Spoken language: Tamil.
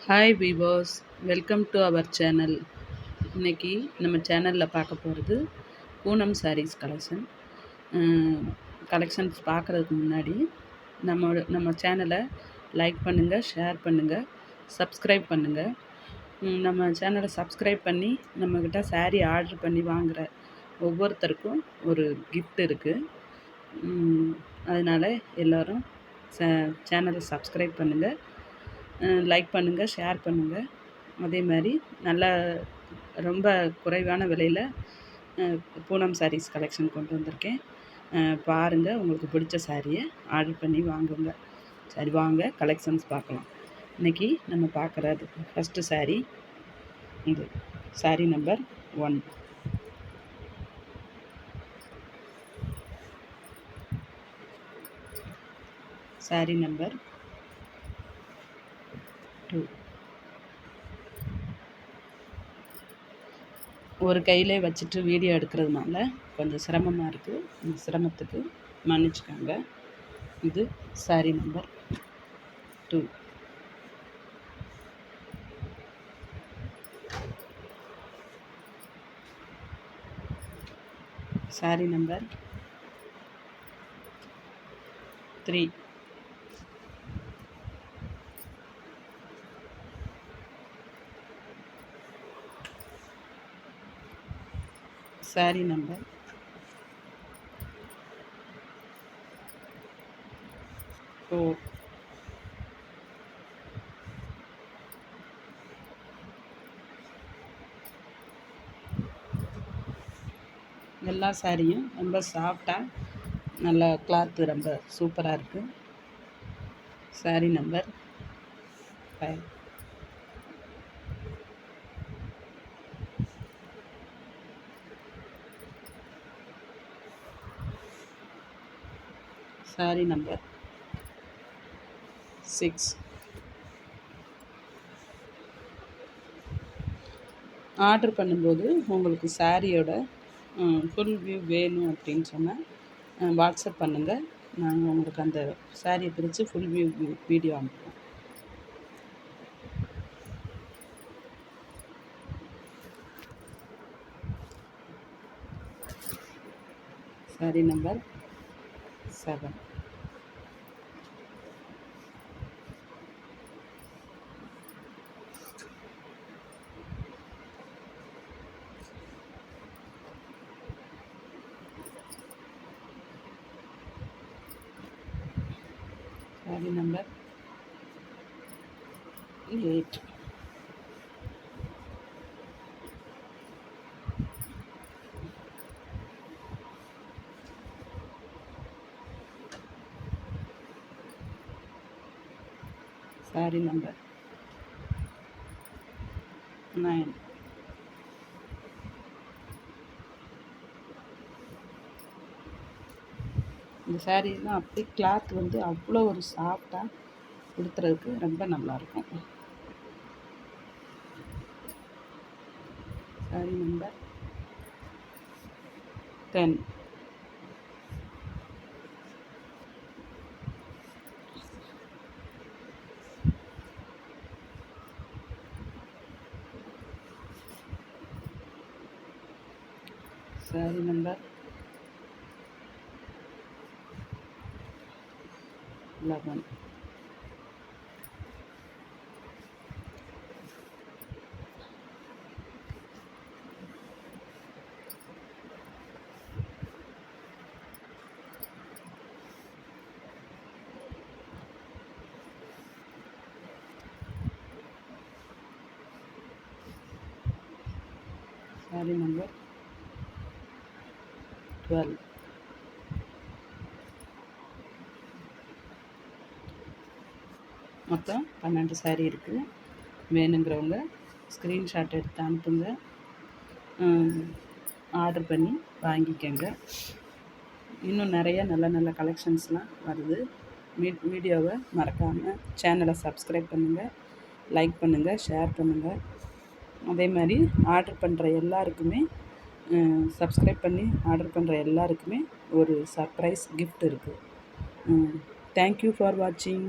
Hi viewers, welcome to our channel. இன்றைக்கி நம்ம சேனலில் பார்க்க போகிறது பூனம் சாரீஸ் கலெக்ஷன்ஸ் பார்க்குறதுக்கு முன்னாடி நம்ம சேனலை லைக் பண்ணுங்கள், ஷேர் பண்ணுங்கள், சப்ஸ்கிரைப் பண்ணுங்கள். நம்ம சேனலை சப்ஸ்கிரைப் பண்ணி நம்மக்கிட்ட சாரீ ஆர்டர் பண்ணி வாங்குகிற ஒவ்வொருத்தருக்கும் ஒரு கிஃப்ட் இருக்குது. அதனால் எல்லோரும் சேனலை சப்ஸ்கிரைப் பண்ணுங்கள், லைக் பண்ணுங்கள், ஷேர் பண்ணுங்கள். அதே மாதிரி நல்லா ரொம்ப குறைவான விலையில் பூனம் சாரீஸ் கலெக்ஷன் கொண்டு வந்திருக்கேன். பாருங்கள், உங்களுக்கு பிடிச்ச சாரியை ஆர்டர் பண்ணி வாங்குங்க. சரி, வாங்க கலெக்ஷன்ஸ் பார்க்கலாம். இன்றைக்கி நம்ம பார்க்குறது ஃபஸ்ட்டு சாரீ. இது சாரீ நம்பர் 1. சாரீ நம்பர் 2. ஒரு கையிலே வச்சுட்டு வீடியோ எடுக்கிறதுனால கொஞ்சம் சிரமமாக இருக்குது. இந்த சிரமத்துக்கு மன்னிச்சுக்கோங்க. இது sari number 2. Sari number 3. Sari number 4. எல்லா சாரியும் ரொம்ப சாஃப்டாக, நல்லா கிளாத்து ரொம்ப சூப்பராக இருக்குது. Sari number 5. Sari number 6. Order பண்ணும்போது உங்களுக்கு சாரியோட ஃபுல் வியூ வேணும் அப்படின்னு சொன்னால் வாட்ஸ்அப் பண்ணுங்கள். நாங்கள் உங்களுக்கு அந்த சாரியை பிரித்து ஃபுல் வியூ வீடியோ அனுப்புவோம். Sari number 7. Sari number 8. Sari number 9. இந்த சாரீலாம் அப்படியே கிளாத் வந்து அவ்வளோ ஒரு சாஃப்டாக கொடுத்துறதுக்கு ரொம்ப நல்லாயிருக்கும். Sari number 10. Sari number 11. Sari number 12. மொத்தம் 12 சாரீ இருக்குது. வேணுங்கிறவங்க ஸ்க்ரீன்ஷாட் எடுத்து அனுப்புங்க, ஆர்டர் பண்ணி வாங்கிக்கோங்க. இன்னும் நிறைய நல்ல நல்ல கலெக்ஷன்ஸ்லாம் வருது. வீடியோவை மறக்காமல் சேனலை சப்ஸ்கிரைப் பண்ணுங்கள், லைக் பண்ணுங்கள், ஷேர் பண்ணுங்கள். அதே மாதிரி ஆர்டர் பண்ணுற எல்லாருக்குமே, சப்ஸ்கிரைப் பண்ணி ஆர்டர் பண்ணுற எல்லாருக்குமே ஒரு சர்ப்ரைஸ் கிஃப்ட் இருக்குது. தேங்க்யூ ஃபார் வாட்சிங்.